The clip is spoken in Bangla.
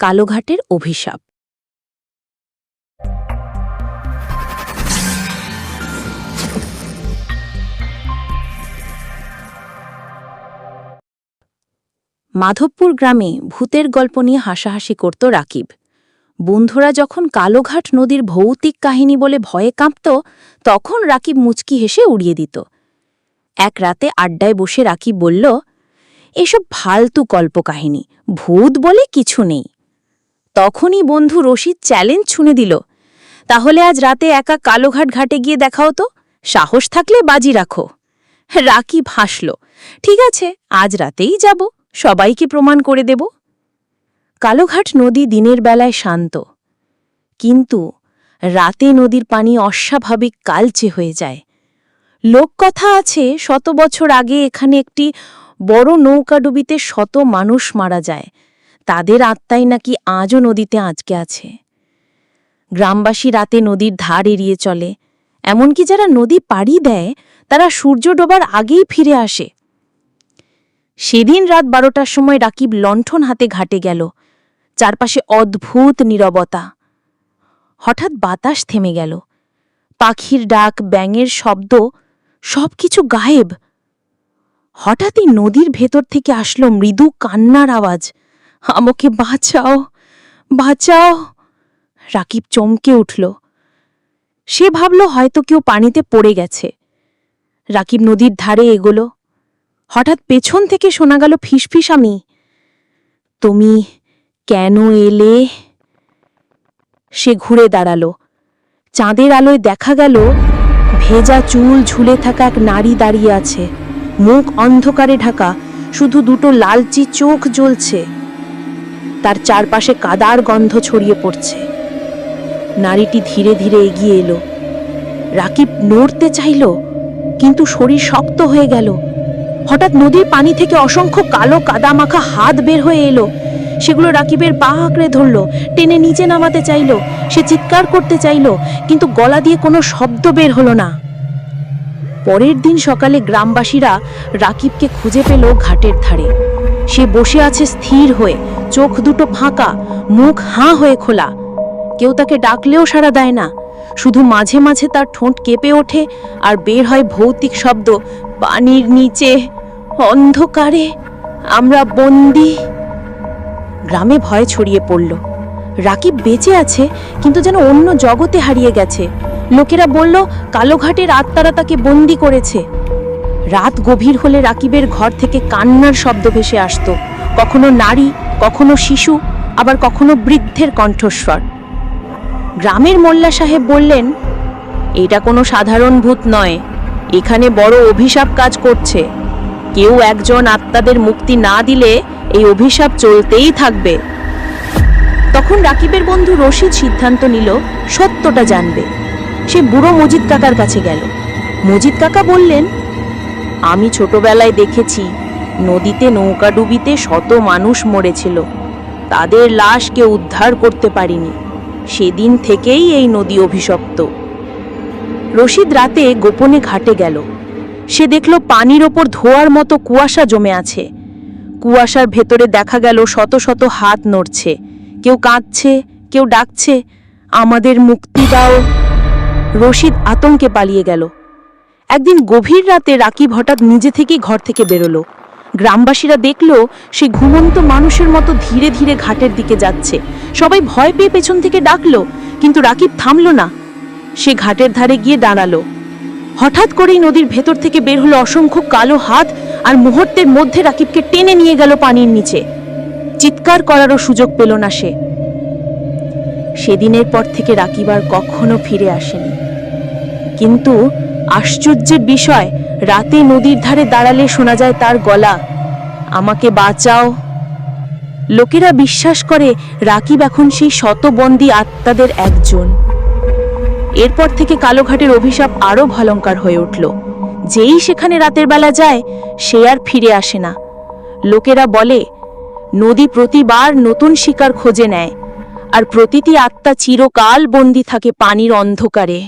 কালোঘাটের অভিশাপ। মাধবপুর গ্রামে ভূতের গল্প নিয়ে হাসাহাসি করত রাকিব। বন্ধুরা যখন কালোঘাট নদীর ভৌতিক কাহিনী বলে ভয়ে কাঁপত, তখন রাকিব মুচকি হেসে উড়িয়ে দিত। এক রাতে আড্ডায় বসে রাকিব বলল, এসব ফালতু কল্পকাহিনী, ভূত বলে কিছু নেই। তখনই বন্ধু রশিদ চ্যালেঞ্জ ছুঁড়ে দিল, তাহলে আজ রাতে একা কালোঘাট ঘাটে গিয়ে দেখাও তো, সাহস থাকলে বাজি রাখো। রাকিব হাসল, ঠিক আছে, আজ রাতেই যাব, সবাইকে প্রমাণ করে দেব। কালোঘাট নদী দিনের বেলায় শান্ত, কিন্তু রাতে নদীর পানি অস্বাভাবিক কালচে হয়ে যায়। লোককথা আছে, 100 বছর আগে এখানে একটি বড় নৌকাডুবিতে 100 মানুষ মারা যায়, তাদের আত্মাই নাকি আজও নদীতে আটকে আছে। গ্রামবাসী রাতে নদীর ধার এড়িয়ে চলে, এমনকি যারা নদী পাড়ি দেয় তারা সূর্য ডোবার আগেই ফিরে আসে। সেদিন রাত 12টার সময় রাকিব লণ্ঠন হাতে ঘাটে গেল। চারপাশে অদ্ভুত নীরবতা। হঠাৎ বাতাস থেমে গেল, পাখির ডাক, ব্যাঙের শব্দ, সবকিছু গায়েব। হঠাৎই নদীর ভেতর থেকে আসলো মৃদু কান্নার আওয়াজ, আমাকে বাঁচাও, বাঁচাও। রাকিব চমকে উঠল। সে ভাবল হয়তো কেউ পানিতে পড়ে গেছে। রাকিব নদীর ধারে এগোলো। হঠাৎ পেছন থেকে শোনা গেল ফিসফিসানি, তুমি কেন এলে? সে ঘুরে দাঁড়ালো। চাঁদের আলোয় দেখা গেল ভেজা চুল ঝুলে থাকা এক নারী দাঁড়িয়ে আছে, মুখ অন্ধকারে ঢাকা, শুধু দুটো লালচি চোখ জ্বলছে। তার চারপাশে কাদার গন্ধ ছড়িয়ে পড়ছে। নারীটি ধীরে ধীরে এগিয়ে এলো। রাকিব নড়তে চাইল, কিন্তু শরীর শক্ত হয়ে গেল। হঠাৎ নদীর পানি থেকে অসংখ্য কালো কাদা মাখা হাত বের হয়ে এলো। সেগুলো রাকিবের পা আঁকড়ে ধরল, টেনে নিচে নামাতে চাইল। সে চিৎকার করতে চাইল, কিন্তু গলা দিয়ে কোনো শব্দ বের হলো না। পরের দিন সকালে গ্রামবাসীরা রাকিবকে খুঁজে পেল ঘাটের ধারে। সে বসে আছে স্থির হয়ে, চোখ দুটো ফাঁকা, মুখ হাঁ হয়ে খোলা। কেউ তাকে ডাকলেও সাড়া দেয় না, শুধু মাঝে মাঝে তার ঠোঁট কেঁপে ওঠে আর বের হয় ভৌতিক শব্দ, পানির নিচে, অন্ধকারে, আমরা বন্দী। গ্রামে ভয় ছড়িয়ে পড়ল। রাকিব বেঁচে আছে, কিন্তু যেন অন্য জগতে হারিয়ে গেছে। লোকেরা বলল কালোঘাটের আত্মারা তাকে বন্দী করেছে। রাত গভীর হলে রাকিবের ঘর থেকে কান্নার শব্দ ভেসে আসত, কখনো নারী, কখনো শিশু, আবার কখনো বৃদ্ধের কণ্ঠস্বর। গ্রামের মোল্লা সাহেব বললেন, এটা কোনো সাধারণ ভূত নয়, এখানে বড় অভিশাপ কাজ করছে। কেউ একজন আত্মাদের মুক্তি না দিলে এই অভিশাপ চলতেই থাকবে। তখন রাকিবের বন্ধু রশিদ সিদ্ধান্ত নিল সত্যটা জানবে। সে বুড়ো মজিদ কাকার কাছে গেল। মজিদ কাকা বললেন, আমি ছোটবেলায় দেখেছি নদীতে নৌকাডুবিতে 100 মানুষ মরেছিল, তাদের লাশ কেউ উদ্ধার করতে পারেনি। সেদিন থেকেই এই নদী অভিশপ্ত। রশিদ রাতে গোপনে ঘাটে গেল। সে দেখল পানির ওপর ধোয়ার মতো কুয়াশা জমে আছে। কুয়াশার ভেতরে দেখা গেল শত শত হাত নড়ছে, কেউ কাঁদছে, কেউ ডাকছে, আমাদের মুক্তি দাও। রশিদ আতঙ্কে পালিয়ে গেল। একদিন গভীর রাতে রাকিব হঠাৎ নিজে থেকেই ঘর থেকে বেরোলো। গ্রামবাসীরা দেখল সে ঘুমন্ত মানুষের মতো ধীরে ধীরে ঘাটের দিকে যাচ্ছে। সবাই ভয় পেয়ে পেছন থেকে ডাকলো, কিন্তু রাকিব থামল না। সে ঘাটের ধারে গিয়ে দাঁড়ালো। হঠাৎ করেই নদীর ভেতর থেকে বের হলো অসংখ্য কালো হাত, আর মুহূর্তের মধ্যে রাকিবকে টেনে নিয়ে গেল পানির নিচে। চিৎকার করারও সুযোগ পেল না সে। সেদিনের পর থেকে রাকিব আর কখনো ফিরে আসেনি। কিন্তু আশ্চর্যের বিষয়, রাতে নদীর ধারে দাঁড়ালে শোনা যায় তার গলা, আমাকে বাঁচাও। লোকেরা বিশ্বাস করে রাকিব এখন সেই শতবন্দী আত্মাদের একজন। এরপর থেকে কালোঘাটের অভিশাপ আরো ভয়ঙ্কর হয়ে উঠল। যেই সেখানে রাতের বেলা যায়, সে আর ফিরে আসে না। লোকেরা বলে নদী প্রতিবার নতুন শিকার খোঁজে নেয়, আর প্রতিটি আত্মা চিরকাল বন্দী থাকে পানির অন্ধকারে।